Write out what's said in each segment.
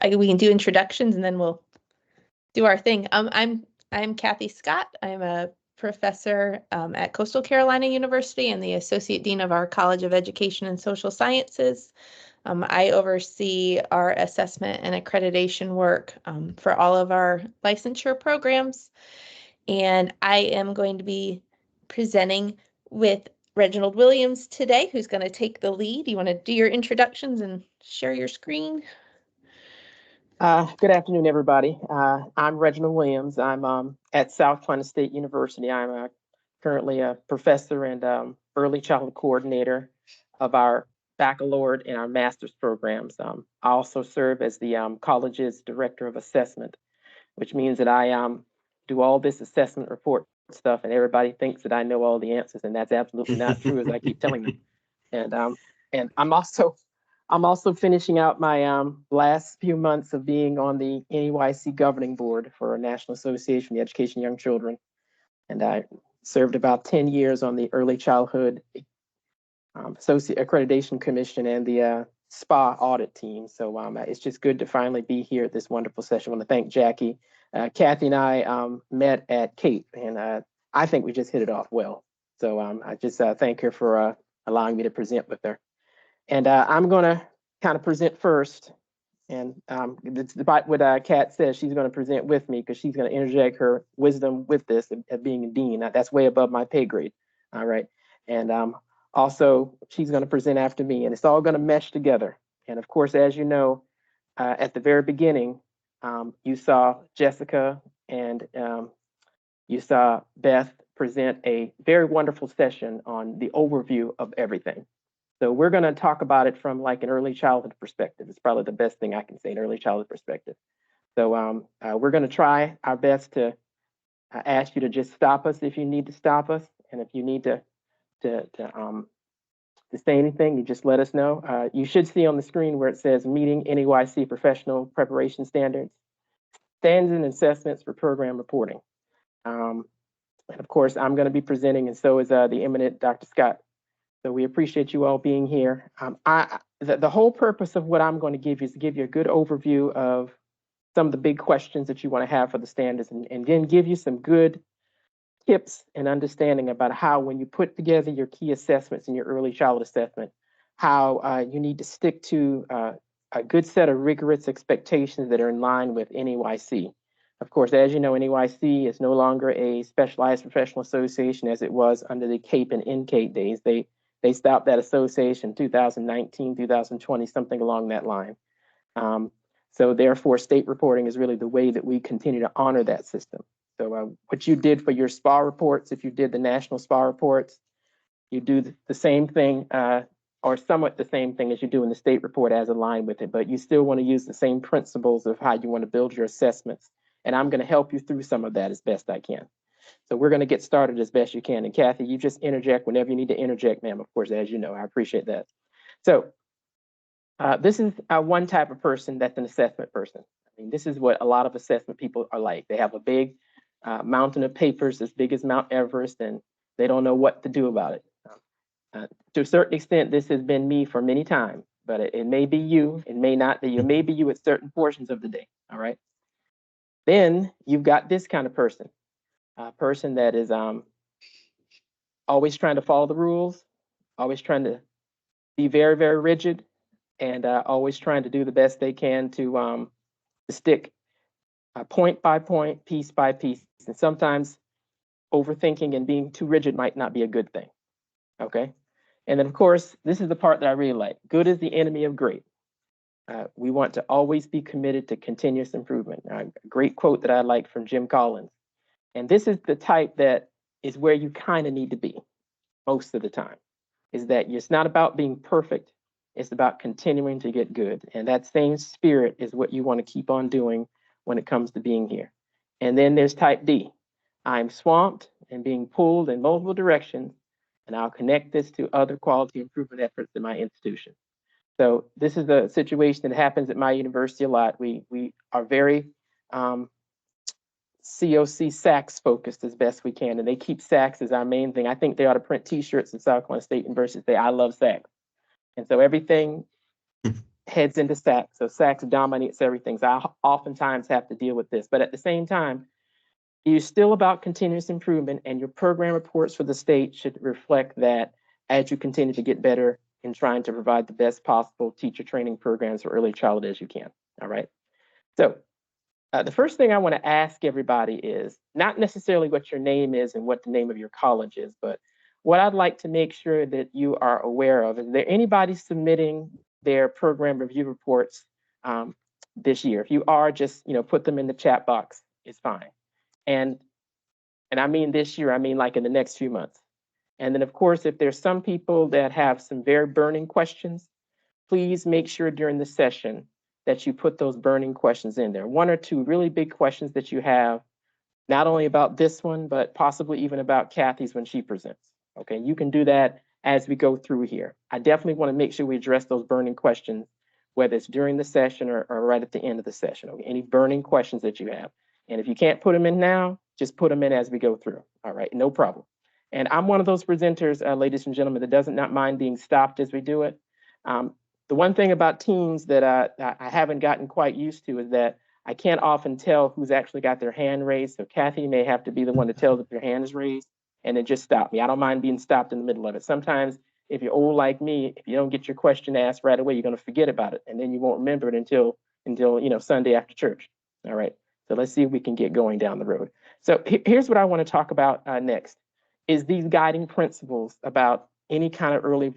we can do introductions and then we'll do our thing. I'm Kathy Scott. I'm a professor at Coastal Carolina University and the Associate Dean of our College of Education and Social Sciences. I oversee our assessment and accreditation work for all of our licensure programs. And I am going to be presenting with Reginald Williams today, who's going to take the lead. You want to do your introductions and share your screen? Good afternoon, everybody. I'm Reginald Williams. I'm at South Carolina State University. I'm currently a professor and early childhood coordinator of our baccalaureate and our master's programs. I also serve as the college's director of assessment, which means that I do all this assessment report stuff, and everybody thinks that I know all the answers, and that's absolutely not true, as I keep telling them. And I'm also finishing out my last few months of being on the NEYC governing board for National Association for the Education of Young Children. And I served about 10 years on the Early Childhood Associate Accreditation Commission and the SPA audit team. So it's just good to finally be here at this wonderful session. I want to thank Jackie. Kathy and I met at CAPE, and I think we just hit it off well. So I just thank her for allowing me to present with her. And I'm going to kind of present first. And despite what Kat says, she's going to present with me because she's going to interject her wisdom with this at being a dean. That's way above my pay grade. All right. And also, she's going to present after me, and it's all going to mesh together. And of course, as you know, at the very beginning, you saw Jessica and you saw Beth present a very wonderful session on the overview of everything. So we're going to talk about it from like an early childhood perspective. It's probably the best thing I can say, an early childhood perspective. So we're going to try our best to ask you to just stop us if you need to stop us. And if you need to say anything, you just let us know. You should see on the screen where it says Meeting NEYC Professional Preparation Standards, Standards and Assessments for Program Reporting. And of course, I'm going to be presenting, and so is the eminent Dr. Scott. So we appreciate you all being here. The whole purpose of what I'm going to give you is to give you a good overview of some of the big questions that you want to have for the standards, and then give you some good tips and understanding about how, when you put together your key assessments in your early childhood assessment, how you need to stick to a good set of rigorous expectations that are in line with NEYC. Of course, as you know, NEYC is no longer a specialized professional association as it was under the CAPE and NCAPE days. They stopped that association 2019, 2020, something along that line. So therefore, state reporting is really the way that we continue to honor that system. So what you did for your SPA reports, if you did the national SPA reports, you do the same thing or somewhat the same thing as you do in the state report as aligned with it, but you still want to use the same principles of how you want to build your assessments. And I'm going to help you through some of that as best I can. So we're going to get started as best you can. And Kathy, you just interject whenever you need to interject, ma'am, of course, as you know. I appreciate that. So this is one type of person that's an assessment person. I mean, this is what a lot of assessment people are like. They have a big mountain of papers as big as Mount Everest, and they don't know what to do about it. To a certain extent, this has been me for many times, but it may be you, it may not be you, it may be you at certain portions of the day, all right? Then you've got this kind of person, a person that is always trying to follow the rules, always trying to be very, very rigid, and always trying to do the best they can to stick point by point, piece by piece. And sometimes overthinking and being too rigid might not be a good thing, okay? And then, of course, this is the part that I really like. Good is the enemy of great. We want to always be committed to continuous improvement. A great quote that I like from Jim Collins. And this is the type that is where you kind of need to be most of the time, is that it's not about being perfect. It's about continuing to get good. And that same spirit is what you want to keep on doing when it comes to being here. And then there's type D. I'm swamped and being pulled in multiple directions, and I'll connect this to other quality improvement efforts in my institution. So this is a situation that happens at my university a lot. We are very COC SACS focused as best we can, and they keep SACS as our main thing. I think they ought to print T-shirts at South Carolina State University say, I love SACS. And so everything heads into SAC. So SAC dominates everything. So I oftentimes have to deal with this. But at the same time, you're still about continuous improvement, and your program reports for the state should reflect that as you continue to get better in trying to provide the best possible teacher training programs for early childhood as you can. All right. So the first thing I want to ask everybody is not necessarily what your name is and what the name of your college is, but what I'd like to make sure that you are aware of. Is there anybody submitting their program review reports this year? If you are, just put them in the chat box. It's fine. And I mean this year, I mean like in the next few months. And then, of course, if there's some people that have some very burning questions, please make sure during the session that you put those burning questions in there. One or two really big questions that you have, not only about this one, but possibly even about Kathy's when she presents. Okay, you can do that as we go through here. I definitely want to make sure we address those burning questions, whether it's during the session or right at the end of the session. Okay, any burning questions that you have. And if you can't put them in now, just put them in as we go through. All right, no problem. And I'm one of those presenters, ladies and gentlemen, that does not mind being stopped as we do it. The one thing about teams that I haven't gotten quite used to is that I can't often tell who's actually got their hand raised. So Kathy may have to be the one to tell that their hand is raised and then just stop me. I don't mind being stopped in the middle of it. Sometimes if you're old like me, if you don't get your question asked right away, you're going to forget about it. And then you won't remember it until Sunday after church. All right. So let's see if we can get going down the road. So here's what I want to talk about next is these guiding principles about any kind of early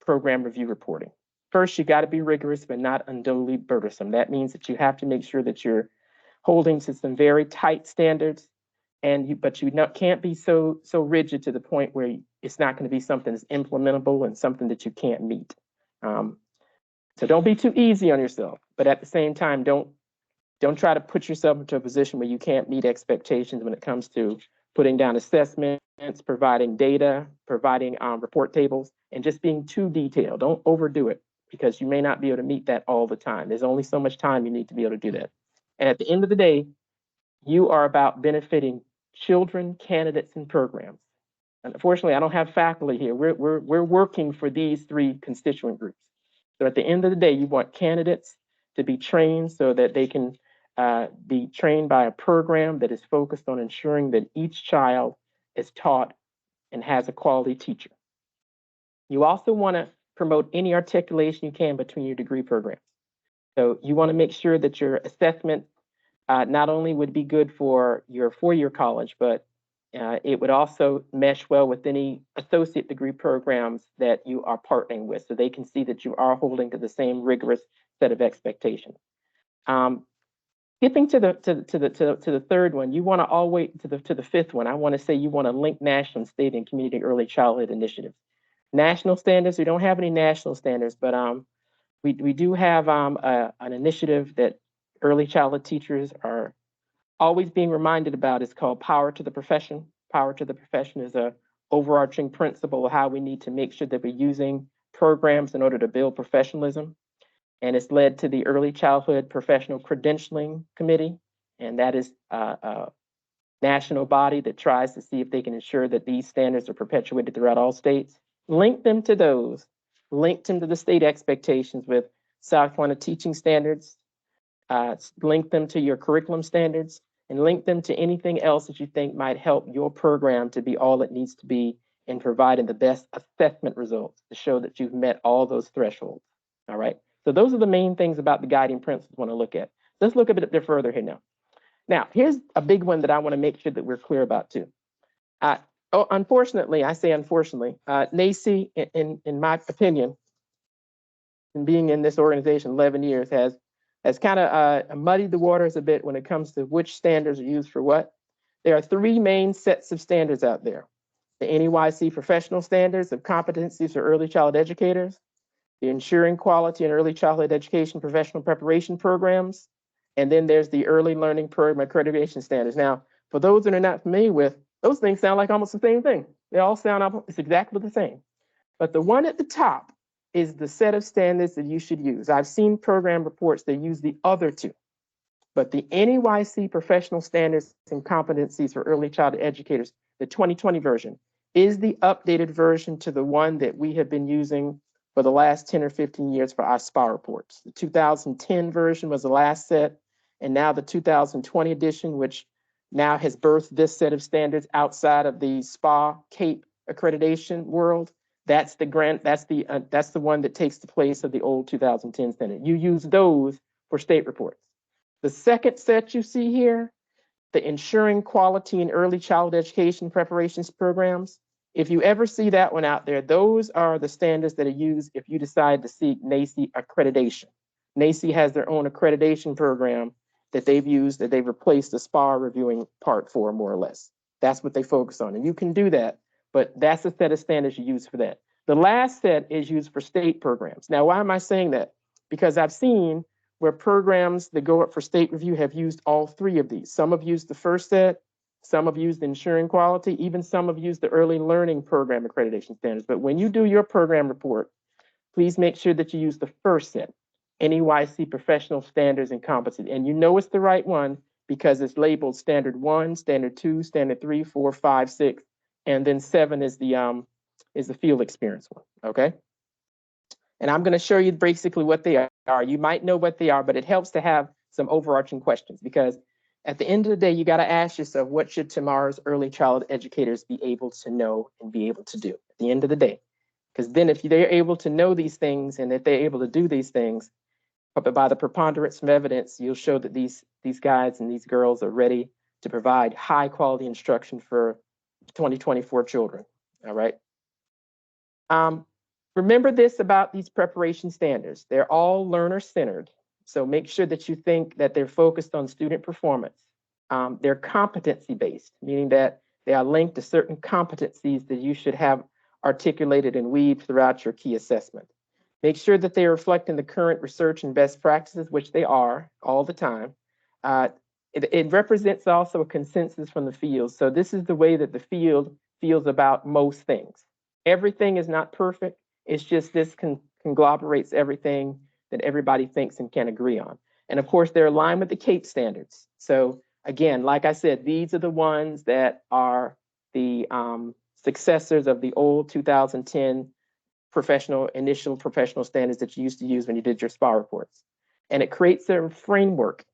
program review reporting. First, you got to be rigorous, but not unduly burdensome. That means that you have to make sure that you're holding to some very tight standards, but you can't be so rigid to the point where it's not going to be something that's implementable and something that you can't meet. So don't be too easy on yourself, but at the same time, don't try to put yourself into a position where you can't meet expectations when it comes to putting down assessments, providing data, providing report tables, and just being too detailed. Don't overdo it, because you may not be able to meet that all the time. There's only so much time you need to be able to do that. And at the end of the day, you are about benefiting children, candidates, and programs. Unfortunately, I don't have faculty here. We're working for these three constituent groups. So at the end of the day, you want candidates to be trained so that they can be trained by a program that is focused on ensuring that each child is taught and has a quality teacher. You also want to promote any articulation you can between your degree programs. So you want to make sure that your assessment not only would be good for your four-year college, but it would also mesh well with any associate degree programs that you are partnering with, so they can see that you are holding to the same rigorous set of expectations. Skipping to the third one, you want to all wait to the fifth one. I want to say you want to link national, state, and community early childhood initiatives. National standards, we don't have any national standards, but we do have an initiative that early childhood teachers are always being reminded about. It's called Power to the Profession. Power to the Profession is a overarching principle of how we need to make sure that we're using programs in order to build professionalism. And it's led to the Early Childhood Professional Credentialing Committee. And that is a national body that tries to see if they can ensure that these standards are perpetuated throughout all states. Link them to those. Link them to the state expectations with South Carolina teaching standards. Link them to your curriculum standards, and link them to anything else that you think might help your program to be all it needs to be in providing the best assessment results to show that you've met all those thresholds. All right. So those are the main things about the guiding principles I want to look at. Let's look a bit further here now. Now, here's a big one that I want to make sure that we're clear about too. Unfortunately, I say unfortunately, NAEYC, in my opinion, and being in this organization 11 years, has kind of muddied the waters a bit when it comes to which standards are used for what. There are three main sets of standards out there: the NAEYC professional standards of competencies for early child educators, the ensuring quality in early childhood education professional preparation programs, and then there's the early learning program accreditation standards. Now, for those that are not familiar with, those things sound like almost the same thing. They all sound almost exactly the same. But the one at the top is the set of standards that you should use. I've seen program reports that use the other two, but the NAEYC professional standards and competencies for early childhood educators, the 2020 version, is the updated version to the one that we have been using for the last 10 or 15 years for our SPA reports. The 2010 version was the last set, and now the 2020 edition, which now has birthed this set of standards outside of the SPA CAPE accreditation world. That's the one that takes the place of the old 2010 standard. You use those for state reports. The second set you see here, the Ensuring Quality in Early Childhood Education Preparations Programs. If you ever see that one out there, those are the standards that are used if you decide to seek NAEYC accreditation. NAEYC has their own accreditation program that they've used, that they've replaced the SPA reviewing part for, more or less. That's what they focus on, and you can do that, but that's the set of standards you use for that. The last set is used for state programs. Now, why am I saying that? Because I've seen where programs that go up for state review have used all three of these. Some have used the first set, some have used Ensuring Quality, even some have used the Early Learning Program accreditation standards. But when you do your program report, please make sure that you use the first set, NAEYC Professional Standards and Competency. And you know it's the right one because it's labeled Standard 1, Standard 2, Standard 3, 4, 5, 6, and then 7 is the field experience one, okay? And I'm going to show you basically what they are. You might know what they are, but it helps to have some overarching questions, because at the end of the day, you got to ask yourself, what should tomorrow's early childhood educators be able to know and be able to do at the end of the day? Because then if they're able to know these things and if they're able to do these things, but by the preponderance of evidence, you'll show that these guys and these girls are ready to provide high quality instruction for 2024 children, all right? Remember this about these preparation standards. They're all learner-centered. So make sure that you think that they're focused on student performance. They're competency-based, meaning that they are linked to certain competencies that you should have articulated and weaved throughout your key assessment. Make sure that they reflect in the current research and best practices, which they are all the time. It represents also a consensus from the field. So this is the way that the field feels about most things. Everything is not perfect. It's just this conglomerates everything that everybody thinks and can agree on. And of course, they're aligned with the CAPE standards. So again, like I said, these are the ones that are the successors of the old 2010 initial professional standards that you used to use when you did your SPA reports. And it creates a framework.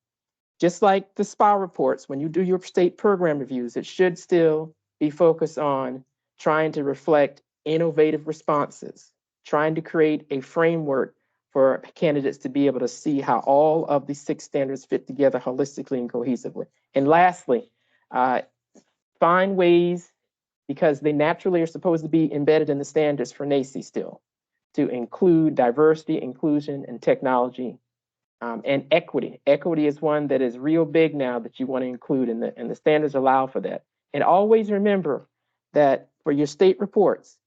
Just like the SPA reports, when you do your state program reviews, it should still be focused on trying to reflect innovative responses, trying to create a framework for candidates to be able to see how all of the 6 standards fit together holistically and cohesively. And lastly, find ways, because they naturally are supposed to be embedded in the standards for NAEYC still, to include diversity, inclusion, and technology, and equity. Equity is one that is real big now that you want to include, and the standards allow for that. And always remember that for your state reports,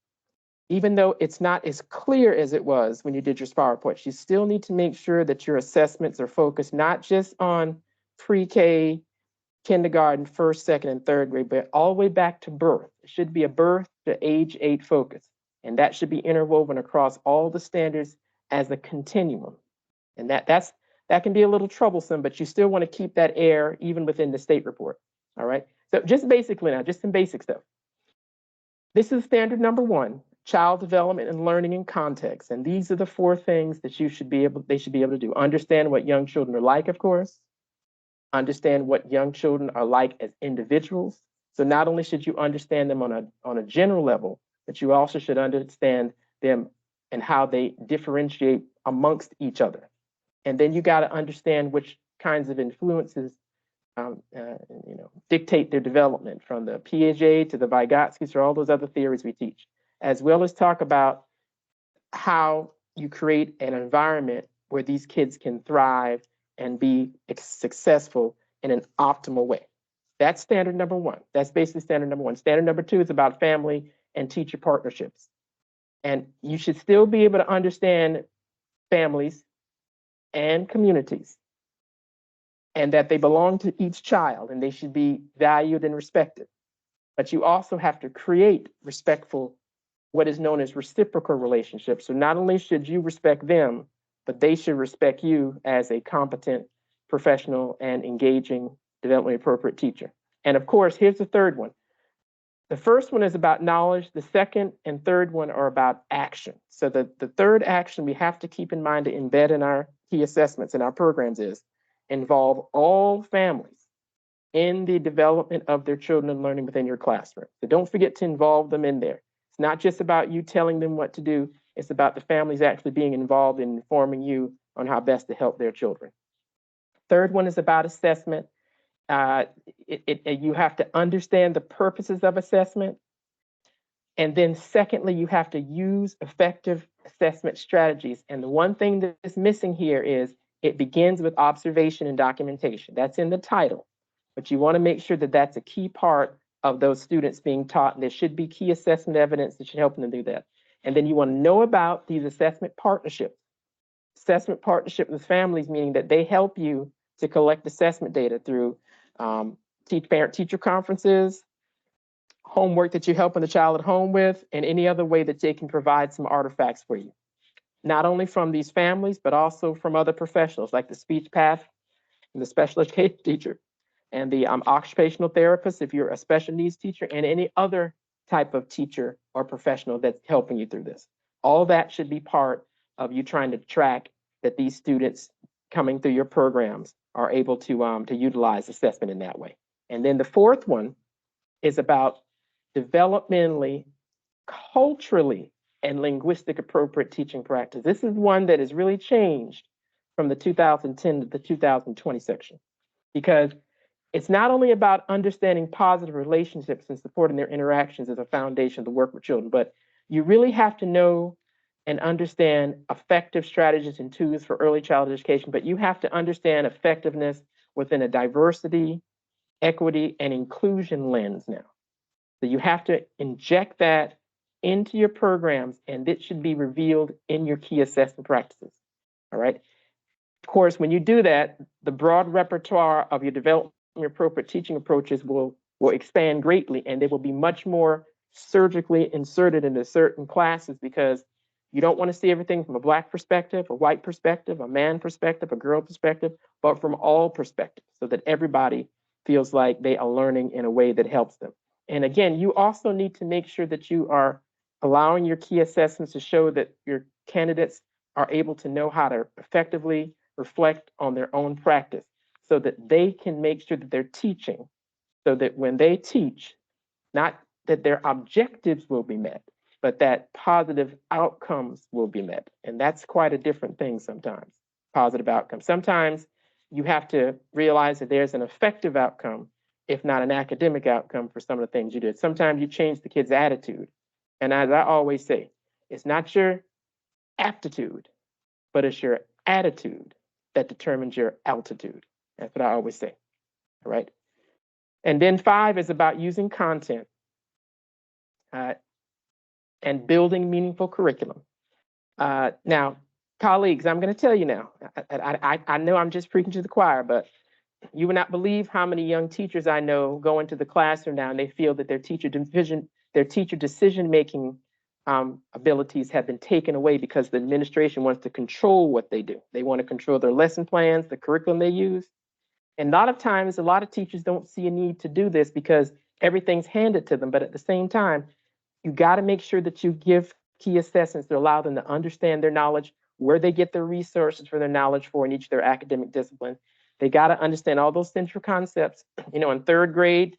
even though it's not as clear as it was when you did your SPA reports, you still need to make sure that your assessments are focused not just on pre-K, kindergarten, first, second, and third grade, but all the way back to birth. It should be a birth to age 8 focus. And that should be interwoven across all the standards as a continuum. And that can be a little troublesome, but you still want to keep that air even within the state report. All right. So just basically now, just some basic stuff. This is standard number 1, child development and learning in context. And these are the 4 things that they should be able to do. Understand what young children are like, of course. Understand what young children are like as individuals. So not only should you understand them on a general level, but you also should understand them and how they differentiate amongst each other. And then you got to understand which kinds of influences dictate their development, from the Piaget to the Vygotskis or all those other theories we teach, as well as talk about how you create an environment where these kids can thrive and be successful in an optimal way. That's standard number 1. That's basically standard number 1. Standard number 2 is about family and teacher partnerships. And you should still be able to understand families and communities, and that they belong to each child and they should be valued and respected. But you also have to create respectful, what is known as reciprocal relationships. So not only should you respect them, but they should respect you as a competent, professional, and engaging, developmentally appropriate teacher. And of course, here's the third one. The first one is about knowledge. The second and third one are about action. So the third action we have to keep in mind to embed in our key assessments in our programs is involve all families in the development of their children and learning within your classroom. So don't forget to involve them in there. It's not just about you telling them what to do. It's about the families actually being involved in informing you on how best to help their children. Third one is about assessment. You have to understand the purposes of assessment. And then secondly, you have to use effective assessment strategies. And the one thing that is missing here is it begins with observation and documentation. That's in the title, but you want to make sure that that's a key part of those students being taught. And there should be key assessment evidence that should help them do that. And then you want to know about these assessment partnerships. Assessment partnership with families, meaning that they help you to collect assessment data through parent-teacher conferences, homework that you're helping the child at home with, and any other way that they can provide some artifacts for you. Not only from these families, but also from other professionals like the speech path and the special education teacher and the occupational therapist, if you're a special needs teacher, and any other type of teacher or professional that's helping you through this. All that should be part of you trying to track that these students coming through your programs are able to utilize assessment in that way. And then the fourth one is about developmentally, culturally, and linguistic appropriate teaching practice. This is one that has really changed from the 2010 to the 2020 section, because it's not only about understanding positive relationships and supporting their interactions as a foundation to work with children, but you really have to know and understand effective strategies and tools for early childhood education, but you have to understand effectiveness within a diversity, equity, and inclusion lens now. So you have to inject that into your programs, and it should be revealed in your key assessment practices. All right. Of course, when you do that, the broad repertoire of your development appropriate teaching approaches will expand greatly, and they will be much more surgically inserted into certain classes, because you don't want to see everything from a Black perspective, a white perspective, a man perspective, a girl perspective, but from all perspectives, so that everybody feels like they are learning in a way that helps them. And again, you also need to make sure that you are allowing your key assessments to show that your candidates are able to know how to effectively reflect on their own practice, so that they can make sure that they're teaching, so that when they teach, not that their objectives will be met, but that positive outcomes will be met. And that's quite a different thing sometimes, positive outcomes. Sometimes you have to realize that there's an effective outcome, if not an academic outcome, for some of the things you did. Sometimes you change the kid's attitude. And as I always say, it's not your aptitude, but it's your attitude that determines your altitude. That's what I always say. All right. And then 5 is about using content and building meaningful curriculum. Now, colleagues, I'm going to tell you now, I know I'm just preaching to the choir, but you would not believe how many young teachers I know go into the classroom now and they feel that their teacher decision-making abilities have been taken away because the administration wants to control what they do. They want to control their lesson plans, the curriculum they use. And a lot of times, a lot of teachers don't see a need to do this because everything's handed to them. But at the same time, you got to make sure that you give key assessments to allow them to understand their knowledge, where they get their resources for their knowledge for in each of their academic disciplines. They got to understand all those central concepts. You know, in 3rd grade,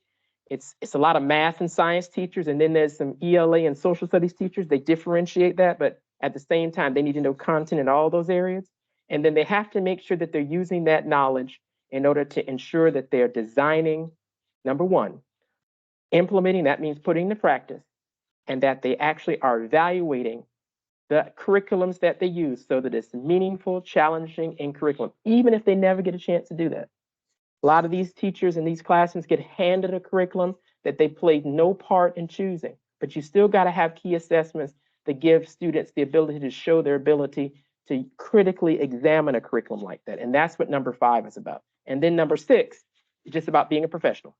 it's a lot of math and science teachers, and then there's some ELA and social studies teachers. They differentiate that, but at the same time, they need to know content in all those areas. And then they have to make sure that they're using that knowledge in order to ensure that they're designing, number one, implementing, that means putting into practice, and that they actually are evaluating the curriculums that they use so that it's meaningful, challenging, and curriculum, even if they never get a chance to do that. A lot of these teachers in these classrooms get handed a curriculum that they played no part in choosing, but you still got to have key assessments that give students the ability to show their ability to critically examine a curriculum like that. And that's what number 5 is about. And then number 6 is just about being a professional.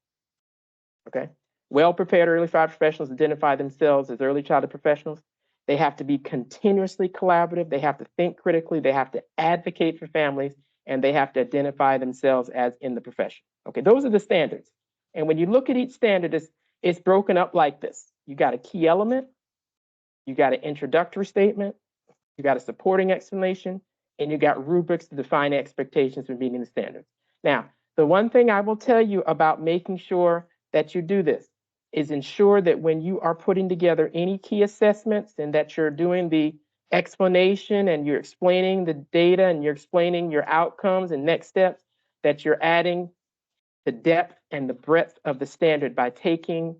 Okay. Well-prepared early childhood professionals identify themselves as early childhood professionals. They have to be continuously collaborative. They have to think critically. They have to advocate for families, and they have to identify themselves as in the profession. Okay, those are the standards. And when you look at each standard, It's broken up like this. You got a key element, you got an introductory statement, you got a supporting explanation, and you got rubrics to define expectations for meeting the standards. Now, the one thing I will tell you about making sure that you do this is ensure that when you are putting together any key assessments and that you're doing the explanation and you're explaining the data and you're explaining your outcomes and next steps, that you're adding the depth and the breadth of the standard by taking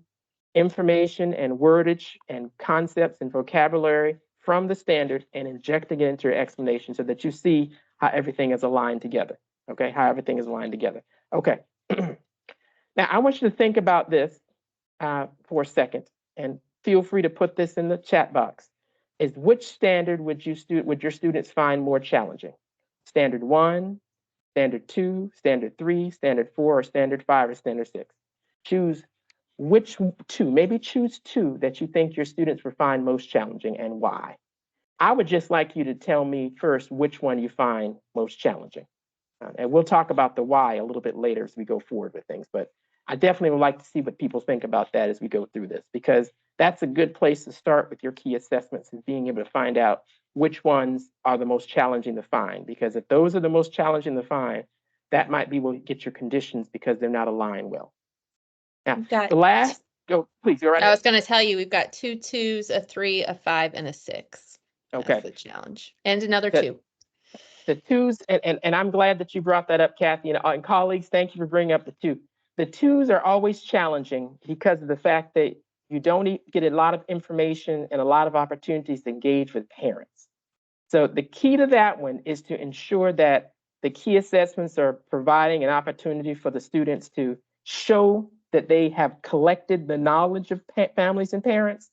information and wordage and concepts and vocabulary from the standard and injecting it into your explanation so that you see how everything is aligned together. Okay, how everything is aligned together. Okay. Now I want you to think about this for a second, and feel free to put this in the chat box. Is which standard would your students find more challenging? Standard 1, Standard 2, Standard 3, Standard 4, or Standard 5, or Standard 6? Choose which two, maybe choose two that you think your students will find most challenging and why. I would just like you to tell me first which one you find most challenging. And we'll talk about the why a little bit later as we go forward with things, but I definitely would like to see what people think about that as we go through this, because that's a good place to start with your key assessments, is being able to find out which ones are the most challenging to find. Because if those are the most challenging to find, that might be what get your conditions because they're not aligned well. Now, the last, go, please, go right ahead. I was going to tell you, we've got 2 2s, a 3, a 5, and a 6. Okay. That's the challenge. And another 2. The 2s, and I'm glad that you brought that up, Kathy, and colleagues, thank you for bringing up the 2. The 2s are always challenging because of the fact that you don't get a lot of information and a lot of opportunities to engage with parents. So the key to that one is to ensure that the key assessments are providing an opportunity for the students to show that they have collected the knowledge of families and parents,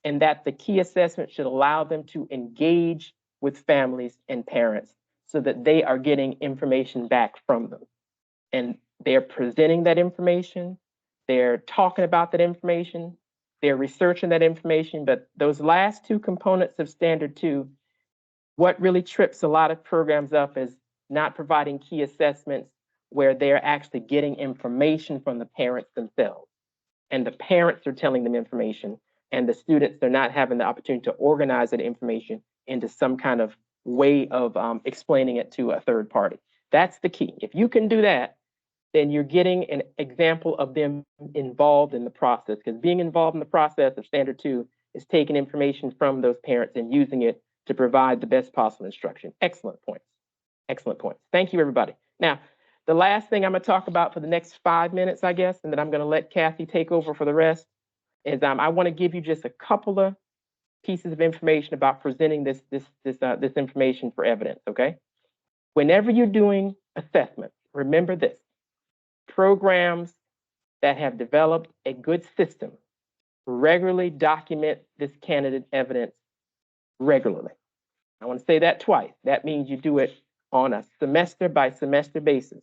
and that the key assessment should allow them to engage with families and parents so that they are getting information back from them. And they're presenting that information, they're talking about that information, they're researching that information. But those last 2 components of Standard 2, what really trips a lot of programs up is not providing key assessments where they're actually getting information from the parents themselves. And the parents are telling them information, and the students are not having the opportunity to organize that information into some kind of way of explaining it to a third party. That's the key. If you can do that, then you're getting an example of them involved in the process, because being involved in the process of Standard 2 is taking information from those parents and using it to provide the best possible instruction. Excellent points. Excellent points. Thank you, everybody. Now, the last thing I'm going to talk about for the next 5 minutes, I guess, and then I'm going to let Kathy take over for the rest, is I want to give you just a couple of pieces of information about presenting this information for evidence, okay? Whenever you're doing assessments, remember this. Programs that have developed a good system regularly document this candidate evidence regularly. I want to say that twice. That means you do it on a semester by semester basis.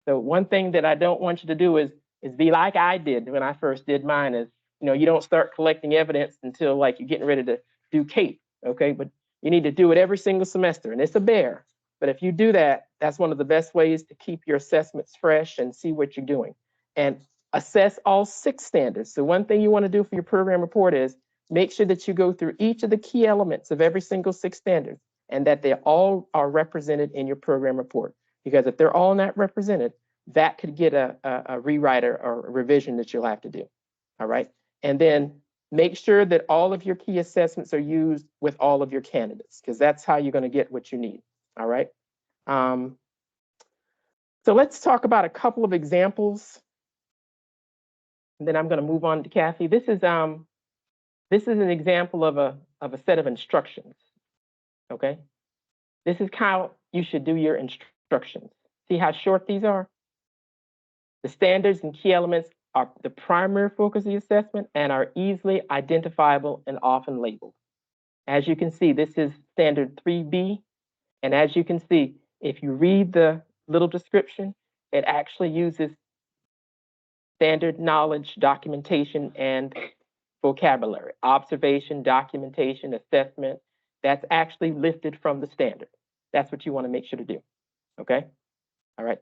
So one thing that I don't want you to do is be like I did when I first did mine, is, you don't start collecting evidence until like you're getting ready to do CAPE, okay? But you need to do it every single semester, and it's a bear. But if you do that, that's one of the best ways to keep your assessments fresh and see what you're doing. And assess all 6 standards. So one thing you want to do for your program report is make sure that you go through each of the key elements of every single 6 standards, and that they all are represented in your program report. Because if they're all not represented, that could get a rewrite or a revision that you'll have to do. All right. And then make sure that all of your key assessments are used with all of your candidates, because that's how you're going to get what you need. All right. So let's talk about a couple of examples, and then I'm going to move on to Kathy. This is an example of a set of instructions. Okay. This is how you should do your instructions. See how short these are? The standards and key elements are the primary focus of the assessment and are easily identifiable and often labeled. As you can see, this is standard 3B. And as you can see, if you read the little description, it actually uses standard knowledge, documentation, and vocabulary. Observation, documentation, assessment, that's actually lifted from the standard. That's what you want to make sure to do, okay? All right.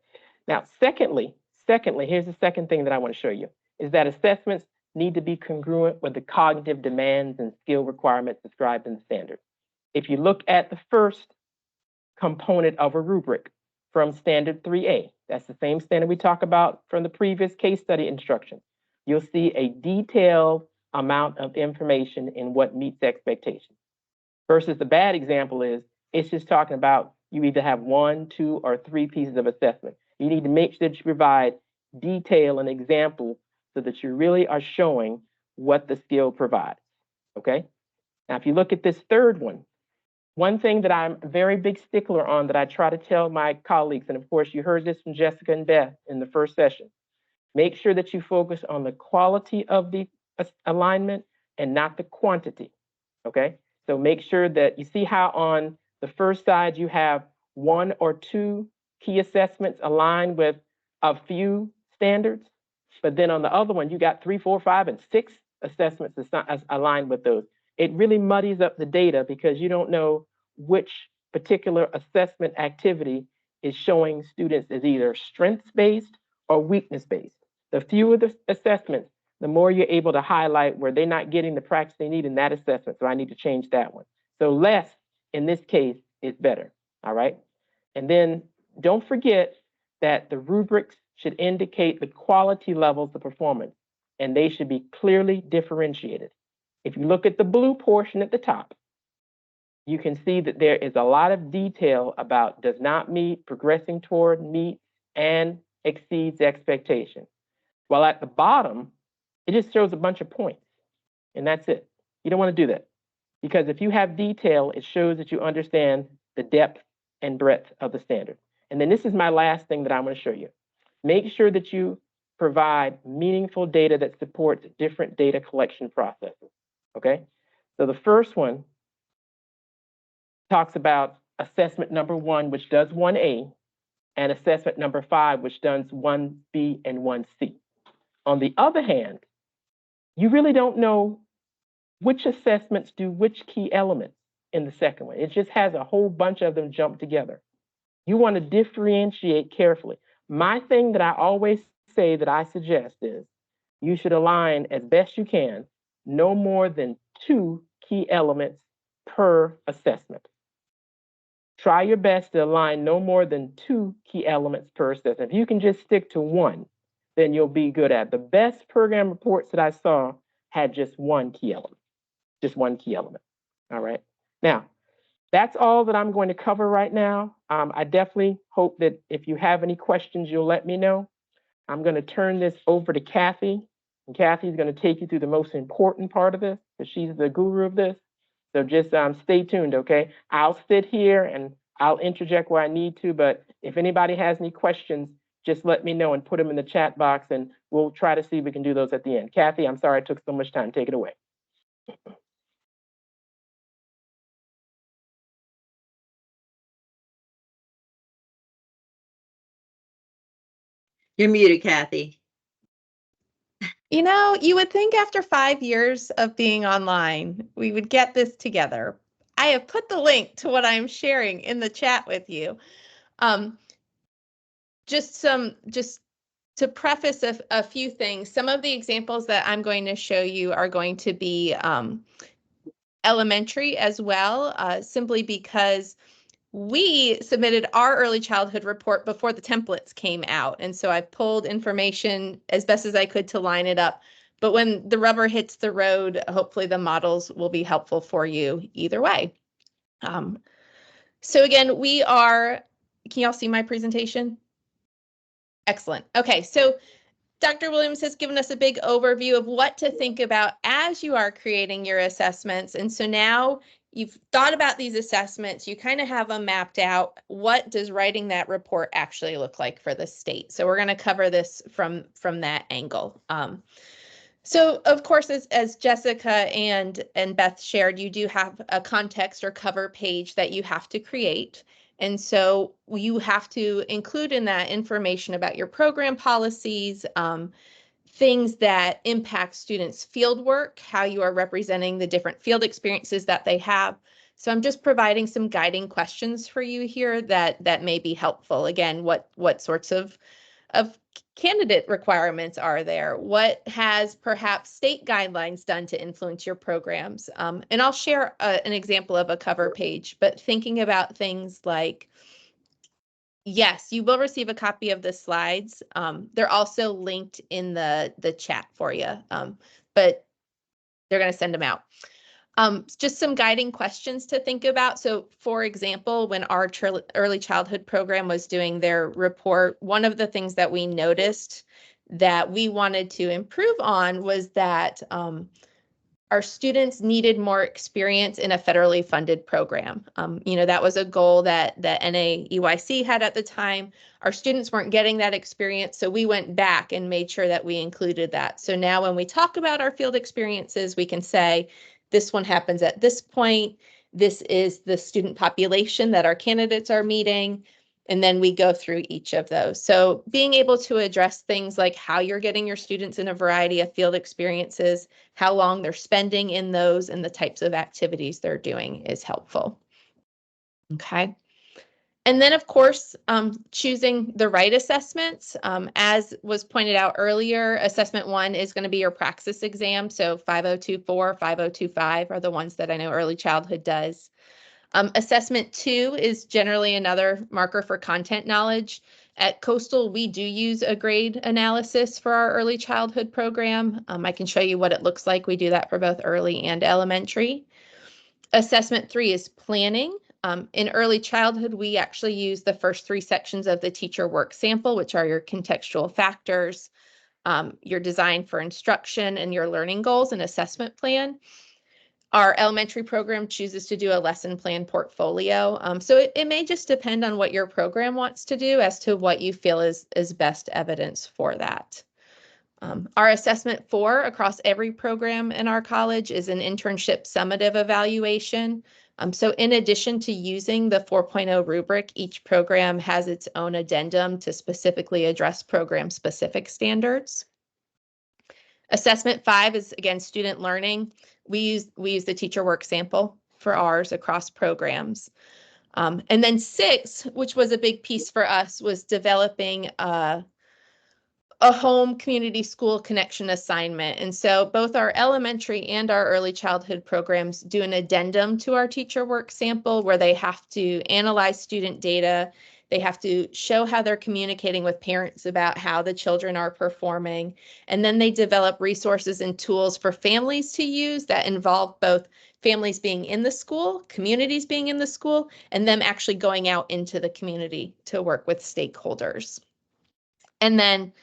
Now, secondly, here's the second thing that I want to show you, is that assessments need to be congruent with the cognitive demands and skill requirements described in the standard. If you look at the first component of a rubric from standard 3A, that's the same standard we talked about from the previous case study instruction, you'll see a detailed amount of information in what meets expectations. Versus the bad example is, it's just talking about you either have 1, 2, or 3 pieces of assessment. You need to make sure that you provide detail and example so that you really are showing what the skill provides, okay? Now, if you look at this third one thing that I'm a very big stickler on that I try to tell my colleagues, and of course you heard this from Jessica and Beth in the first session, make sure that you focus on the quality of the alignment and not the quantity, okay? So make sure that you see how on the first side you have 1 or 2 key assessments aligned with a few standards, but then on the other one you got 3, 4, 5, and 6 assessments aligned with those. It really muddies up the data because you don't know which particular assessment activity is showing students as either strengths-based or weakness-based. The fewer the assessments, the more you're able to highlight where they're not getting the practice they need in that assessment. So I need to change that one. So less in this case is better, all right? And then don't forget that the rubrics should indicate the quality levels of performance, and they should be clearly differentiated. If you look at the blue portion at the top, you can see that there is a lot of detail about does not meet, progressing toward, meet, and exceeds expectation. While at the bottom, it just shows a bunch of points, and that's it. You don't want to do that, because if you have detail, it shows that you understand the depth and breadth of the standard. And then this is my last thing that I'm going to show you. Make sure that you provide meaningful data that supports different data collection processes, okay? So the first one talks about assessment number 1, which does 1A, and assessment number 5, which does 1B and 1C. On the other hand, you really don't know which assessments do which key elements in the second one. It just has a whole bunch of them jump together. You want to differentiate carefully. My thing that I always say that I suggest is you should align as best you can no more than 2 key elements per assessment. Try your best to align no more than 2 key elements per assessment. If you can just stick to 1, then you'll be good at it. The best program reports that I saw had just 1 key element, just 1 key element. All right. Now, that's all that I'm going to cover right now. I definitely hope that if you have any questions, you'll let me know. I'm going to turn this over to Kathy, and Kathy's going to take you through the most important part of this, because she's the guru of this. So just stay tuned, okay? I'll sit here and I'll interject where I need to, but if anybody has any questions, just let me know and put them in the chat box, and we'll try to see if we can do those at the end. Kathy, I'm sorry I took so much time. Take it away. You're muted, Kathy. You know, you would think after 5 years of being online, we would get this together. I have put the link to what I'm sharing in the chat with you. Just to preface a few things, some of the examples that I'm going to show you are going to be elementary as well, simply because we submitted our early childhood report before the templates came out. And so I pulled information as best as I could to line it up. But when the rubber hits the road, hopefully the models will be helpful for you either way. So again, can y'all see my presentation? Excellent. Okay, so Dr. Williams has given us a big overview of what to think about as you are creating your assessments. And so now you've thought about these assessments, you kind of have them mapped out. What does writing that report actually look like for the state? So we're going to cover this from that angle. So of course, as Jessica and Beth shared, you do have a context or cover page that you have to create. And so you have to include in that information about your program policies, things that impact students' field work, how you are representing the different field experiences that they have. So I'm just providing some guiding questions for you here that may be helpful. Again, what sorts of of candidate requirements are there? What has perhaps state guidelines done to influence your programs? And I'll share an example of a cover page, but thinking about things like, yes, you will receive a copy of the slides. They're also linked in the chat for you, but they're going to send them out. Just some guiding questions to think about. So for example, when our early childhood program was doing their report, one of the things that we noticed that we wanted to improve on was that our students needed more experience in a federally funded program. That was a goal that NAEYC had at the time. Our students weren't getting that experience, so we went back and made sure that we included that. So now when we talk about our field experiences, we can say, this one happens at this point. This is the student population that our candidates are meeting. And then we go through each of those. So being able to address things like how you're getting your students in a variety of field experiences, how long they're spending in those, and the types of activities they're doing is helpful. Okay. And then, of course, choosing the right assessments. As was pointed out earlier, assessment 1 is going to be your praxis exam. So 5024, 5025 are the ones that I know early childhood does. Assessment 2 is generally another marker for content knowledge. At Coastal, we do use a grade analysis for our early childhood program. I can show you what it looks like. We do that for both early and elementary. Assessment 3 is planning. In early childhood, we actually use the first 3 sections of the teacher work sample, which are your contextual factors, your design for instruction, and your learning goals and assessment plan. Our elementary program chooses to do a lesson plan portfolio. So it may just depend on what your program wants to do as to what you feel is best evidence for that. Our assessment 4 across every program in our college is an internship summative evaluation. So in addition to using the 4.0 rubric, each program has its own addendum to specifically address program specific standards. Assessment 5 is, again, student learning. We use the teacher work sample for ours across programs. And then 6, which was a big piece for us, was developing a home community school connection assignment. And so both our elementary and our early childhood programs do an addendum to our teacher work sample where they have to analyze student data. They have to show how they're communicating with parents about how the children are performing. And then they develop resources and tools for families to use that involve both families being in the school, communities being in the school, and them actually going out into the community to work with stakeholders. And then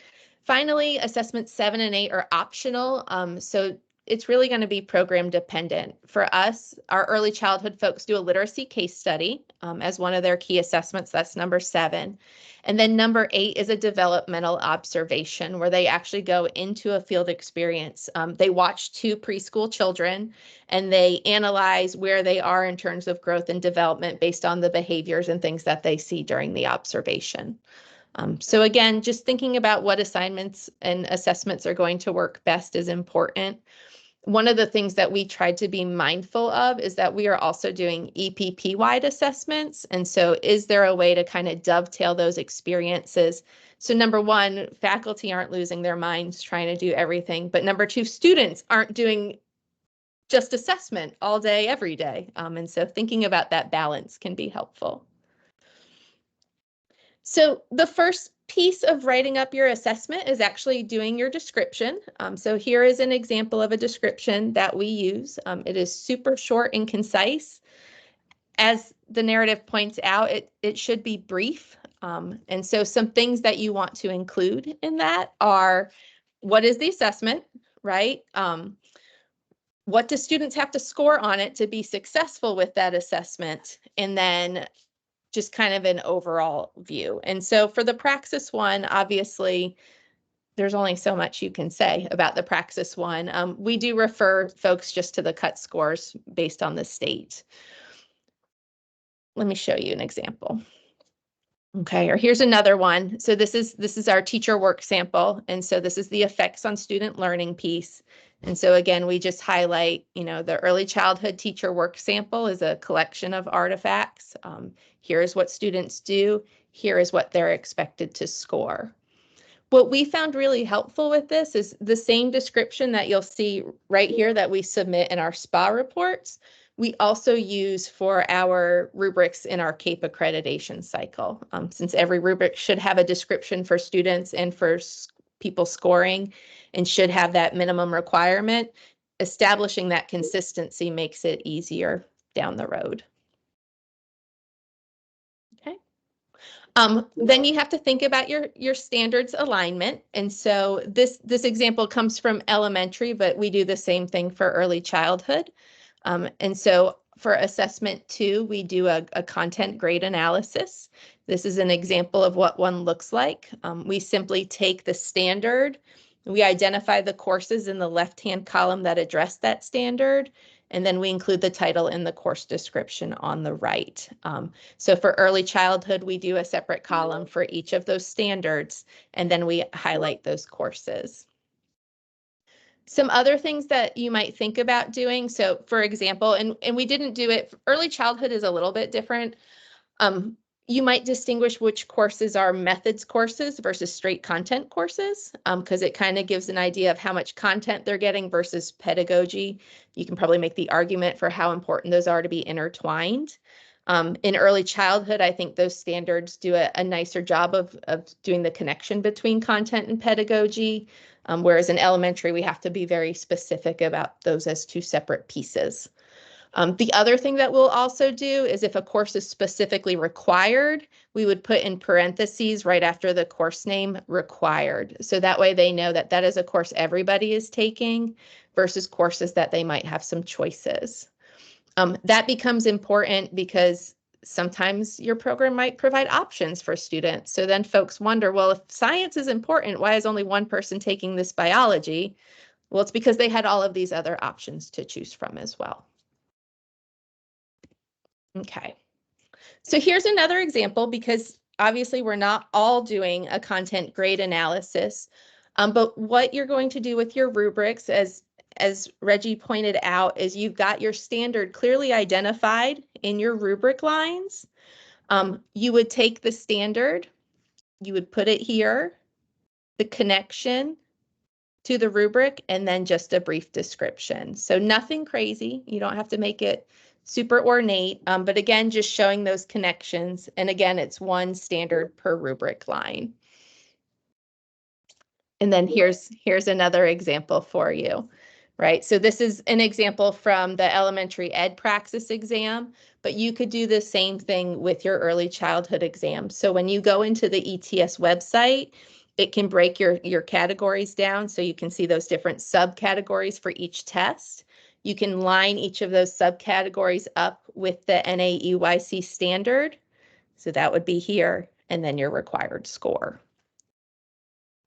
finally, assessments 7 and 8 are optional. So it's really going to be program dependent. For us, our early childhood folks do a literacy case study as one of their key assessments. That's number 7. And then number 8 is a developmental observation where they actually go into a field experience. They watch 2 preschool children and they analyze where they are in terms of growth and development based on the behaviors and things that they see during the observation. So again, just thinking about what assignments and assessments are going to work best is important. One of the things that we tried to be mindful of is that we are also doing EPP-wide assessments. And so is there a way to kind of dovetail those experiences? So number 1, faculty aren't losing their minds trying to do everything. But number 2, students aren't doing just assessment all day, every day. And so thinking about that balance can be helpful. So the first piece of writing up your assessment is actually doing your description. So here is an example of a description that we use. It is super short and concise. As the narrative points out, it should be brief. And so some things that you want to include in that are, what is the assessment, right? What do students have to score on it to be successful with that assessment? And then just kind of an overall view. And so for the Praxis one, obviously, there's only so much you can say about the Praxis one. We do refer folks just to the cut scores based on the state. Let me show you an example. Okay, or here's another one. So this is our teacher work sample. And so this is the effects on student learning piece. And so again, we just highlight, the early childhood teacher work sample is a collection of artifacts. Here's what students do. Here is what they're expected to score. What we found really helpful with this is the same description that you'll see right here that we submit in our SPA reports. We also use for our rubrics in our CAPE accreditation cycle. Since every rubric should have a description for students and for people scoring and should have that minimum requirement, establishing that consistency makes it easier down the road. Okay. Then you have to think about your standards alignment. And so this example comes from elementary, but we do the same thing for early childhood. And so for assessment 2, we do a content grade analysis. This is an example of what one looks like. We simply take the standard, we identify the courses in the left-hand column that address that standard, and then we include the title and the course description on the right. So for early childhood, we do a separate column for each of those standards, and then we highlight those courses. Some other things that you might think about doing. So for example, and we didn't do it, early childhood is a little bit different. You might distinguish which courses are methods courses versus straight content courses, because it kind of gives an idea of how much content they're getting versus pedagogy. You can probably make the argument for how important those are to be intertwined. In early childhood, I think those standards do a nicer job of doing the connection between content and pedagogy, whereas in elementary, we have to be very specific about those as two separate pieces. The other thing that we'll also do is if a course is specifically required, we would put in parentheses right after the course name required. So that way they know that that is a course everybody is taking versus courses that they might have some choices. That becomes important because sometimes your program might provide options for students. So then folks wonder, well, if science is important, why is only one person taking this biology? Well, it's because they had all of these other options to choose from as well. Okay, so here's another example because obviously we're not all doing a content grade analysis, but what you're going to do with your rubrics, as Reggie pointed out, is you've got your standard clearly identified in your rubric lines. You would take the standard, you would put it here, the connection to the rubric, and then just a brief description. So nothing crazy. You don't have to make it super ornate, but again, just showing those connections. And again, it's one standard per rubric line. And then here's another example for you, right? So this is an example from the elementary ed praxis exam, but you could do the same thing with your early childhood exam. So when you go into the ETS website, it can break your categories down so you can see those different subcategories for each test. You can line each of those subcategories up with the NAEYC standard. So that would be here, and then your required score.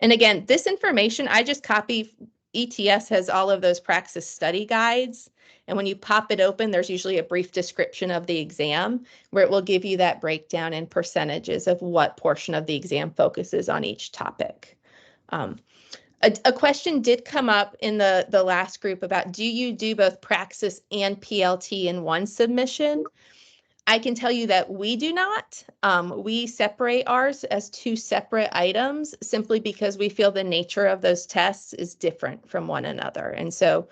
And again, this information, I just copy. ETS has all of those praxis study guides. And when you pop it open, there's usually a brief description of the exam where it will give you that breakdown in percentages of what portion of the exam focuses on each topic. A question did come up in the last group about, do you do both praxis and PLT in one submission? I can tell you that we do not. We separate ours as two separate items simply because we feel the nature of those tests is different from one another. And so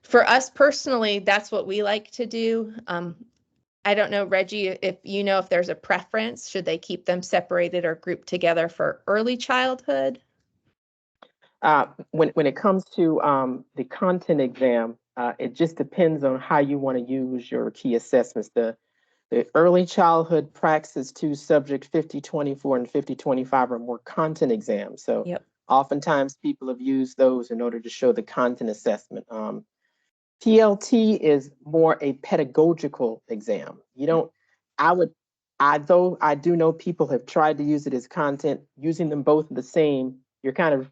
for us personally, that's what we like to do. I don't know, Reggie, if you know if there's a preference, should they keep them separated or grouped together for early childhood? When it comes to the content exam, it just depends on how you want to use your key assessments. The early childhood praxis 2 subject 5024 and 5025 are more content exams. So yep. Oftentimes people have used those in order to show the content assessment. PLT is more a pedagogical exam. You don't, though I do know people have tried to use it as content, using them both the same, you're kind of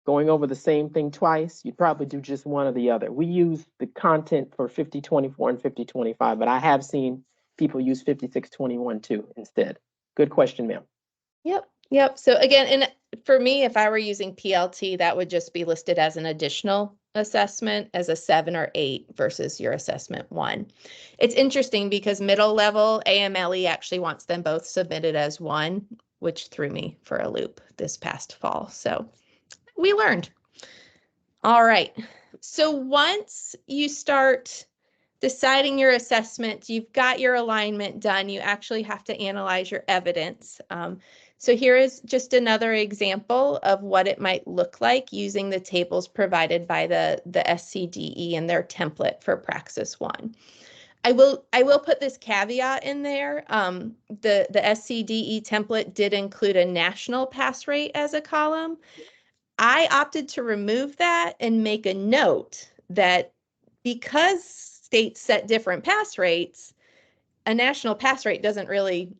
going over the same thing twice. You'd probably do just one or the other. We use the content for 5024 and 5025, but I have seen people use 5621 too instead. Good question, ma'am. Yep. So again, and for me, if I were using PLT, that would just be listed as an additional assessment as a 7 or 8 versus your assessment 1. It's interesting because middle level AMLE actually wants them both submitted as one. which threw me for a loop this past fall. So we learned. All right. So once you start deciding your assessment, you've got your alignment done, you actually have to analyze your evidence. So here is just another example of what it might look like using the tables provided by the SCDE and their template for Praxis 1. I will put this caveat in there. The SCDE template did include a national pass rate as a column. I opted to remove that and make a note that because states set different pass rates, a national pass rate doesn't really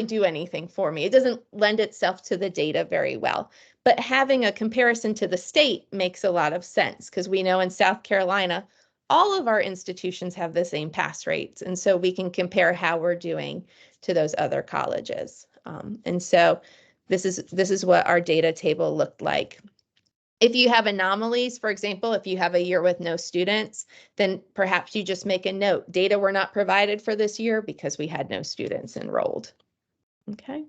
do anything for me. It doesn't lend itself to the data very well. But having a comparison to the state makes a lot of sense because we know in South Carolina, all of our institutions have the same pass rates. And so we can compare how we're doing to those other colleges. And so this is what our data table looked like. If you have anomalies, for example, if you have a year with no students, then perhaps you just make a note. Data were not provided for this year because we had no students enrolled. Okay.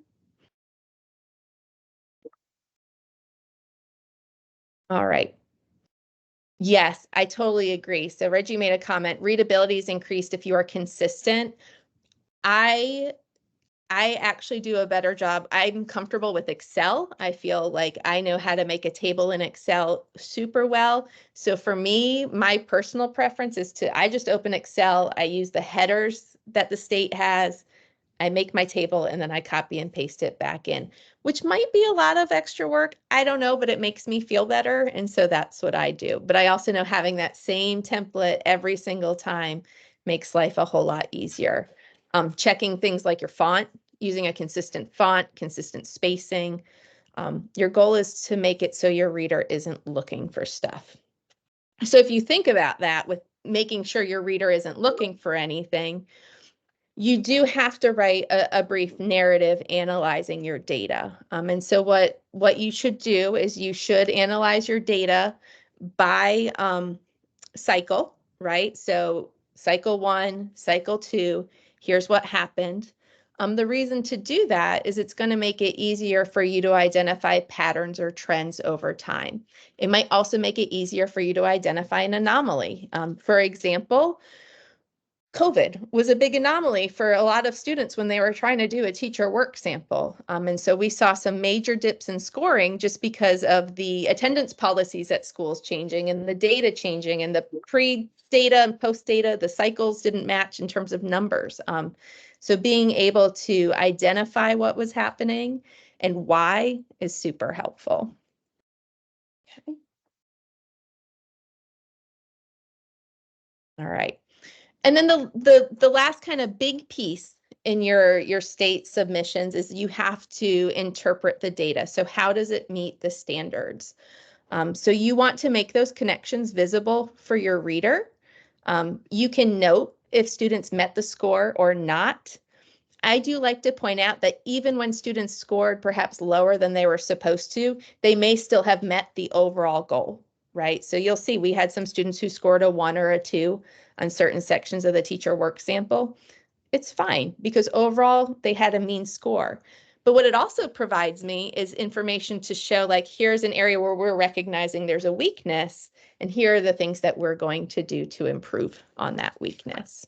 All right. Yes, I totally agree. So Reggie made a comment, readability is increased if you are consistent. I actually do a better job. I'm comfortable with Excel. I feel like I know how to make a table in Excel super well. So for me, my personal preference is I just open Excel. I use the headers that the state has. I make my table and then I copy and paste it back in, which might be a lot of extra work. I don't know, but it makes me feel better. And so that's what I do. But I also know having that same template every single time makes life a whole lot easier. Checking things like your font, using a consistent font, consistent spacing. Your goal is to make it so your reader isn't looking for stuff. So if you think about that with making sure your reader isn't looking for anything, you do have to write a brief narrative analyzing your data. And so what you should do is you should analyze your data by cycle, right? So cycle 1, cycle 2, here's what happened. The reason to do that is it's going to make it easier for you to identify patterns or trends over time. It might also make it easier for you to identify an anomaly. For example, COVID was a big anomaly for a lot of students when they were trying to do a teacher work sample. And so we saw some major dips in scoring just because of the attendance policies at schools changing and the data changing and the pre-data and post-data, the cycles didn't match in terms of numbers. So being able to identify what was happening and why is super helpful. Okay. All right. And then the last kind of big piece in your state submissions is you have to interpret the data. So how does it meet the standards? So you want to make those connections visible for your reader. You can note if students met the score or not. I do like to point out that even when students scored perhaps lower than they were supposed to, they may still have met the overall goal, right? So you'll see we had some students who scored a 1 or a 2 on certain sections of the teacher work sample. It's fine because overall they had a mean score. But what it also provides me is information to show like, here's an area where we're recognizing there's a weakness, and here are the things that we're going to do to improve on that weakness.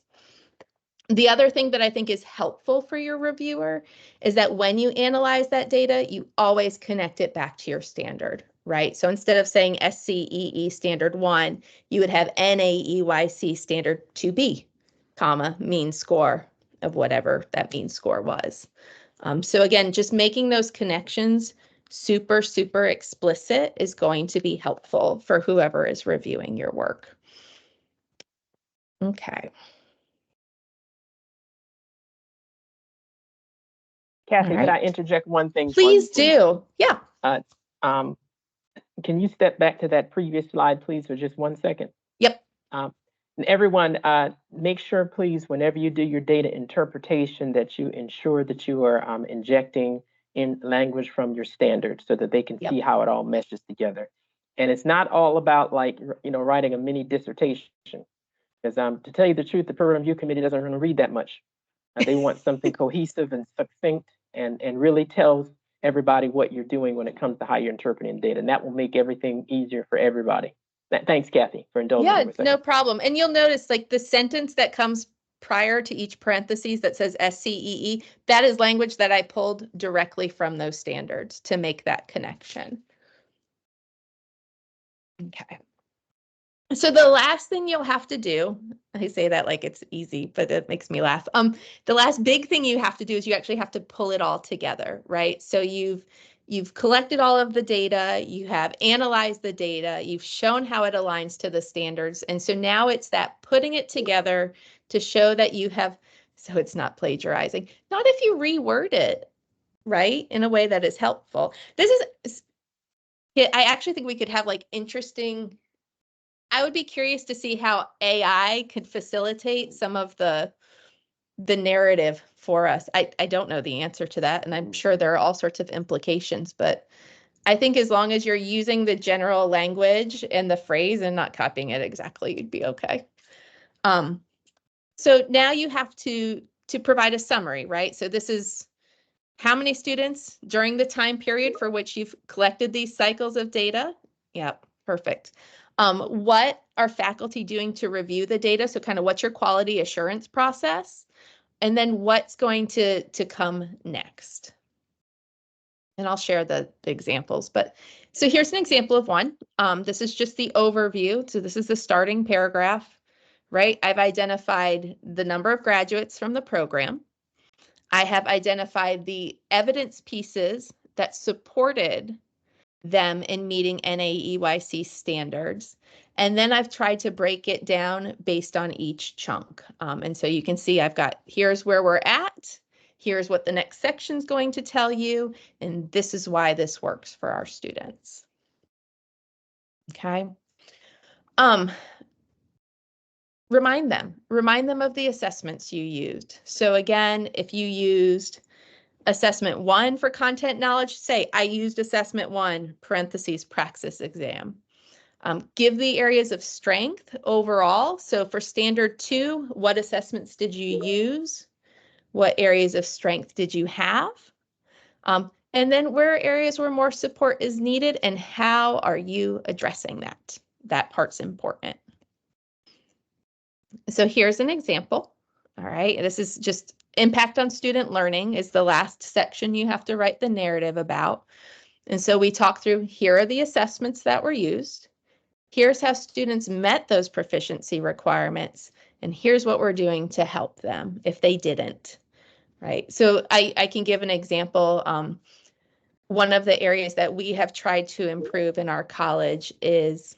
The other thing that I think is helpful for your reviewer is that when you analyze that data, you always connect it back to your standard, right? So instead of saying SCEE standard 1, you would have NAEYC standard 2B, comma, mean score of whatever that mean score was. So again, just making those connections super, super explicit is going to be helpful for whoever is reviewing your work. Okay. Kathy, All could I right. interject one thing? Please do. Yeah. Can you step back to that previous slide, please, for just 1 second? Yep. And everyone, make sure, please, whenever you do your data interpretation, that you ensure that you are injecting in language from your standards so that they can see how it all meshes together. And it's not all about like, writing a mini dissertation. Because to tell you the truth, the program review committee doesn't want to read that much. They want something cohesive and succinct and really tells everybody what you're doing when it comes to how you're interpreting data. And that will make everything easier for everybody. Thanks, Kathy, for indulging me Yeah, for a second. no problem. And you'll notice like the sentence that comes prior to each parentheses that says SCEE, that is language that I pulled directly from those standards to make that connection. Okay. So the last thing you'll have to do, I say that like it's easy, but it makes me laugh. The last big thing you have to do is you actually have to pull it all together, right? So you've collected all of the data, you have analyzed the data, you've shown how it aligns to the standards. And so now it's that putting it together to show that you have, so it's not plagiarizing, not if you reword it, right? In a way that is helpful. This is, yeah, I actually think we could have like interesting, I would be curious to see how AI could facilitate some of the narrative for us. I don't know the answer to that, and I'm sure there are all sorts of implications, but I think as long as you're using the general language and the phrase and not copying it exactly, you'd be okay. So now you have to provide a summary, right? So this is how many students during the time period for which you've collected these cycles of data. Yep, perfect. What are faculty doing to review the data? So kind of what's your quality assurance process? And then what's going to come next? And I'll share the examples. But so here's an example of one. This is just the overview. So this is the starting paragraph, right? I've identified the number of graduates from the program. I have identified the evidence pieces that supported them in meeting NAEYC standards. And then I've tried to break it down based on each chunk. And so you can see I've got, here's where we're at, here's what the next section is going to tell you, and this is why this works for our students. Okay. Remind them of the assessments you used. So again, if you used Assessment 1 for content knowledge, say I used Assessment 1, parentheses, praxis exam. Give the areas of strength overall. So for Standard 2, what assessments did you use? What areas of strength did you have? And then where areas where more support is needed and how are you addressing that? That part's important. So here's an example. All right, this is just impact on student learning is the last section you have to write the narrative about. And so we talk through, here are the assessments that were used. Here's how students met those proficiency requirements. And here's what we're doing to help them if they didn't, right? So I can give an example. One of the areas that we have tried to improve in our college is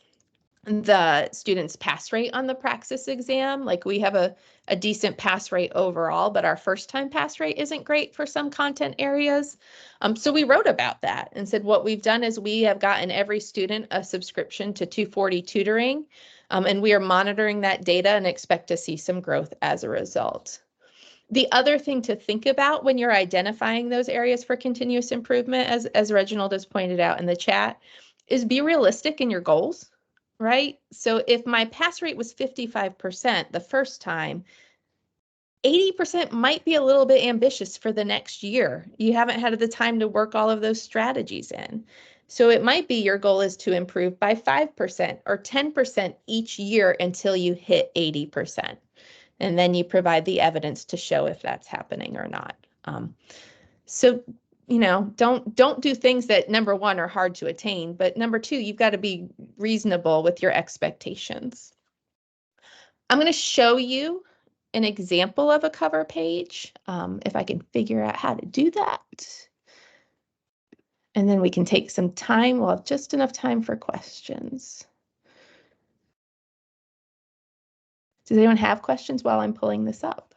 the students' pass rate on the praxis exam. Like we have a decent pass rate overall, but our first time pass rate isn't great for some content areas. So we wrote about that and said what we've done is we have gotten every student a subscription to 240 tutoring, and we are monitoring that data and expect to see some growth as a result. The other thing to think about when you're identifying those areas for continuous improvement, as Reginald has pointed out in the chat, is be realistic in your goals. Right? So if my pass rate was 55% the first time, 80% might be a little bit ambitious for the next year. You haven't had the time to work all of those strategies in. So it might be your goal is to improve by 5% or 10% each year until you hit 80%. And then you provide the evidence to show if that's happening or not. So don't do things that, number one, are hard to attain, but number two, you've got to be reasonable with your expectations. I'm going to show you an example of a cover page, if I can figure out how to do that. And then we can take some time. We'll have just enough time for questions. Does anyone have questions while I'm pulling this up?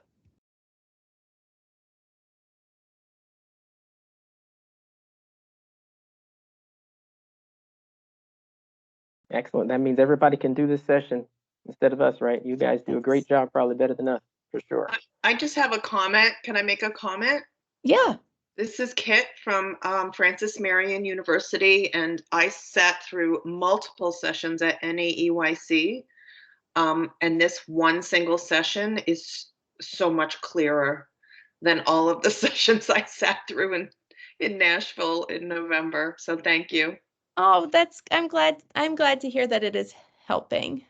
Excellent. That means everybody can do this session instead of us, right? You guys do a great job, probably better than us, for sure. I just have a comment. Can I make a comment? Yeah. This is Kit from Francis Marion University, and I sat through multiple sessions at NAEYC, and this one single session is so much clearer than all of the sessions I sat through in in Nashville in November. So thank you. Oh, I'm glad to hear that it is helping.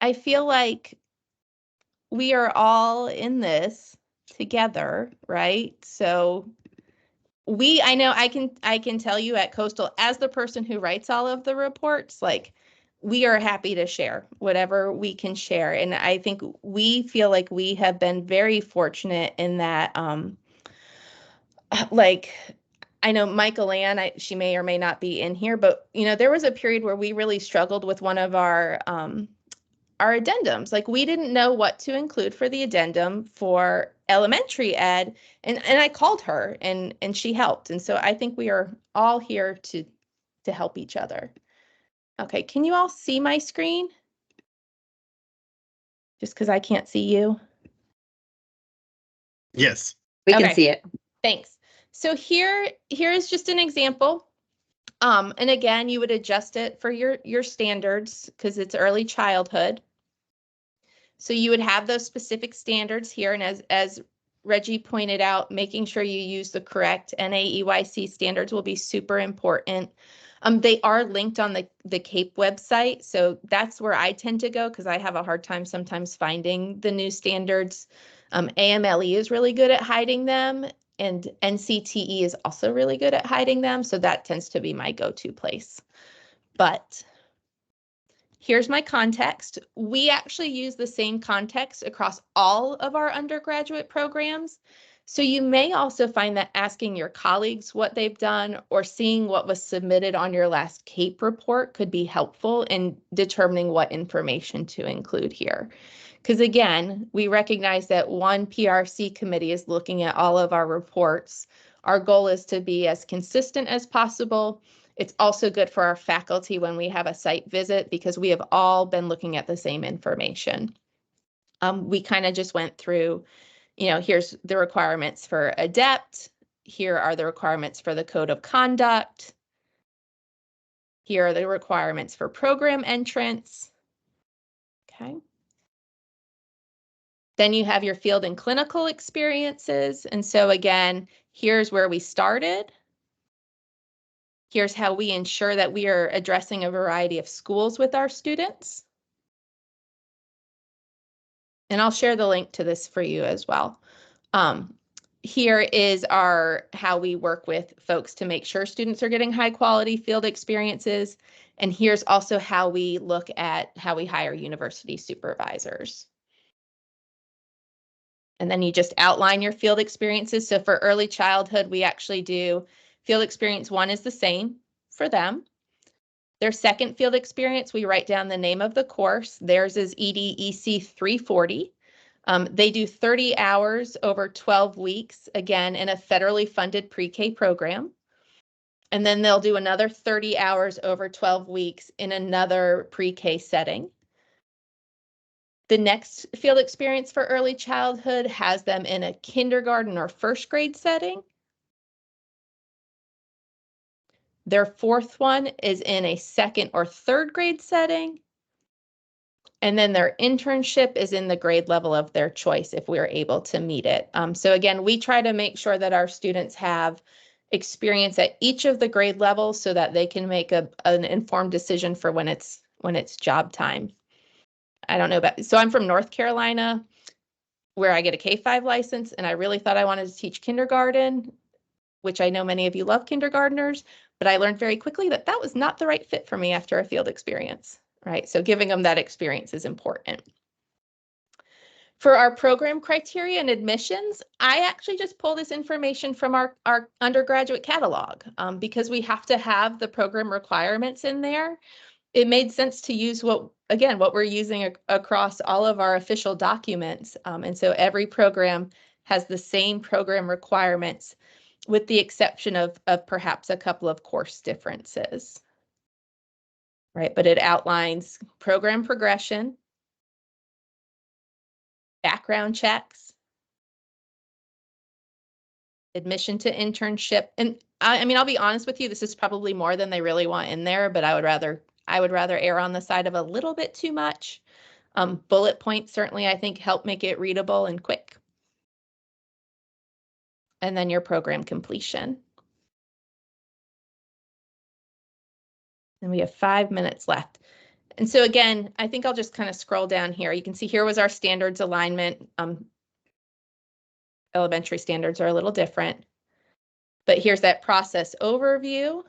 I feel like we are all in this together, right? So I know I can tell you at Coastal, as the person who writes all of the reports, like we are happy to share whatever we can share. And I think we feel like we have been very fortunate in that, like, I know Michael Ann, she may or may not be in here, but there was a period where we really struggled with one of our addendums. Like we didn't know what to include for the addendum for elementary ed. And I called her and she helped. And so I think we are all here to help each other. Okay, can you all see my screen? Just because I can't see you. Yes. We can Okay. see it. Thanks. So here is just an example. And again, you would adjust it for your standards because it's early childhood. So you would have those specific standards here. And as Reggie pointed out, making sure you use the correct NAEYC standards will be super important. They are linked on the CAPE website. So that's where I tend to go because I have a hard time sometimes finding the new standards. AMLE is really good at hiding them, and NCTE is also really good at hiding them. So that tends to be my go-to place. But here's my context. We actually use the same context across all of our undergraduate programs. So you may also find that asking your colleagues what they've done or seeing what was submitted on your last CAPE report could be helpful in determining what information to include here. Because again, we recognize that one PRC committee is looking at all of our reports. Our goal is to be as consistent as possible. It's also good for our faculty when we have a site visit because we have all been looking at the same information. We kind of just went through, here's the requirements for ADEPT. Here are the requirements for the Code of Conduct. Here are the requirements for program entrance. Okay. Then you have your field and clinical experiences. And so again, here's where we started. Here's how we ensure that we are addressing a variety of schools with our students. And I'll share the link to this for you as well. Here is how we work with folks to make sure students are getting high quality field experiences. And here's also how we look at how we hire university supervisors. And then you just outline your field experiences. So for early childhood, we actually do field experience 1 is the same for them. Their second field experience, we write down the name of the course. Theirs is EDEC 340. They do 30 hours over 12 weeks, again, in a federally funded pre-K program. And then they'll do another 30 hours over 12 weeks in another pre-K setting. The next field experience for early childhood has them in a kindergarten or first grade setting. Their fourth one is in a second or third grade setting. And then their internship is in the grade level of their choice if we're able to meet it. So again, we try to make sure that our students have experience at each of the grade levels so that they can make an informed decision for when it's job time. I don't know about, so I'm from North Carolina, where I get a K-5 license, and I really thought I wanted to teach kindergarten, which I know many of you love kindergartners, but I learned very quickly that that was not the right fit for me after a field experience, right? So giving them that experience is important. For our program criteria and admissions, I actually just pull this information from our undergraduate catalog because we have to have the program requirements in there. It made sense to use what we're using across all of our official documents. And so every program has the same program requirements with the exception of perhaps a couple of course differences, right? But it outlines program progression, background checks, admission to internship. And I mean, I'll be honest with you, this is probably more than they really want in there, but I would rather err on the side of a little bit too much. Bullet points certainly, I think, help make it readable and quick. and then your program completion. And we have 5 minutes left. And so again, I think I'll just kind of scroll down here. You can see here was our standards alignment. Elementary standards are a little different, but here's that process overview.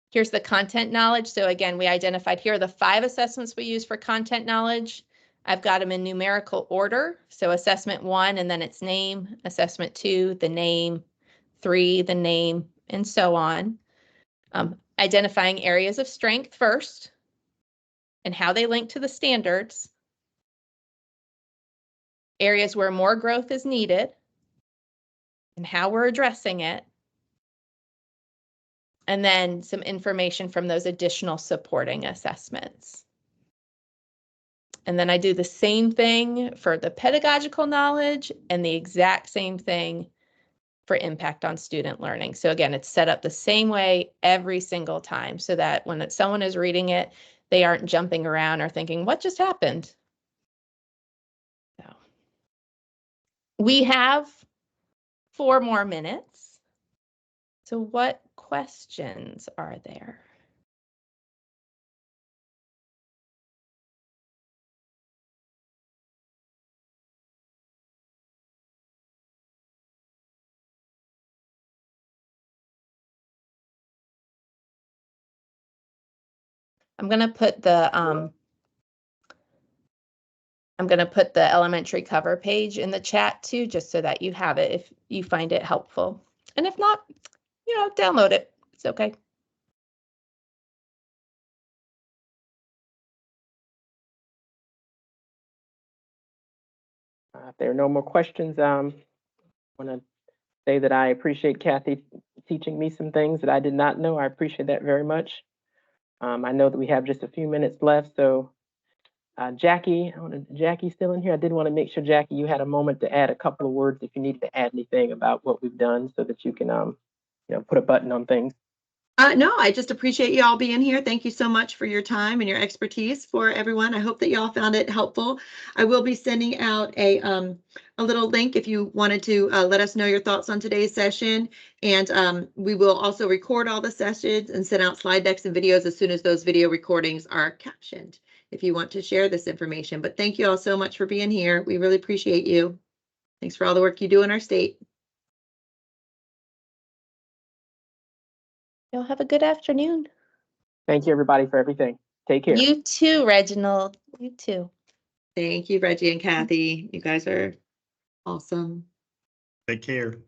Here's the content knowledge. So again, we identified here are the 5 assessments we use for content knowledge. I've got them in numerical order. So assessment 1 and then its name, assessment 2, the name, 3, the name, and so on. Identifying areas of strength first and how they link to the standards. Areas where more growth is needed and how we're addressing it. And then some information from those additional supporting assessments. And then I do the same thing for the pedagogical knowledge and the exact same thing for impact on student learning. So again, it's set up the same way every single time so that when someone is reading it, they aren't jumping around or thinking, what just happened? So we have 4 more minutes. So what questions are there? I'm going to put the elementary cover page in the chat too, just so that you have it if you find it helpful. And if not, download it. It's okay. If there are no more questions, I want to say that I appreciate Kathy teaching me some things that I did not know. I appreciate that very much. I know that we have just a few minutes left, so Jackie, Jackie's still in here. I did want to make sure, Jackie, you had a moment to add a couple of words if you needed to add anything about what we've done so that you can, put a button on things. No, I just appreciate you all being here. Thank you so much for your time and your expertise for everyone. I hope that you all found it helpful. I will be sending out a little link if you wanted to let us know your thoughts on today's session. And we will also record all the sessions and send out slide decks and videos as soon as those video recordings are captioned if you want to share this information. But thank you all so much for being here. We really appreciate you. Thanks for all the work you do in our state. Y'all have a good afternoon. Thank you, everybody, for everything. Take care. You too, Reginald. You too. Thank you, Reggie and Kathy. You guys are awesome. Take care.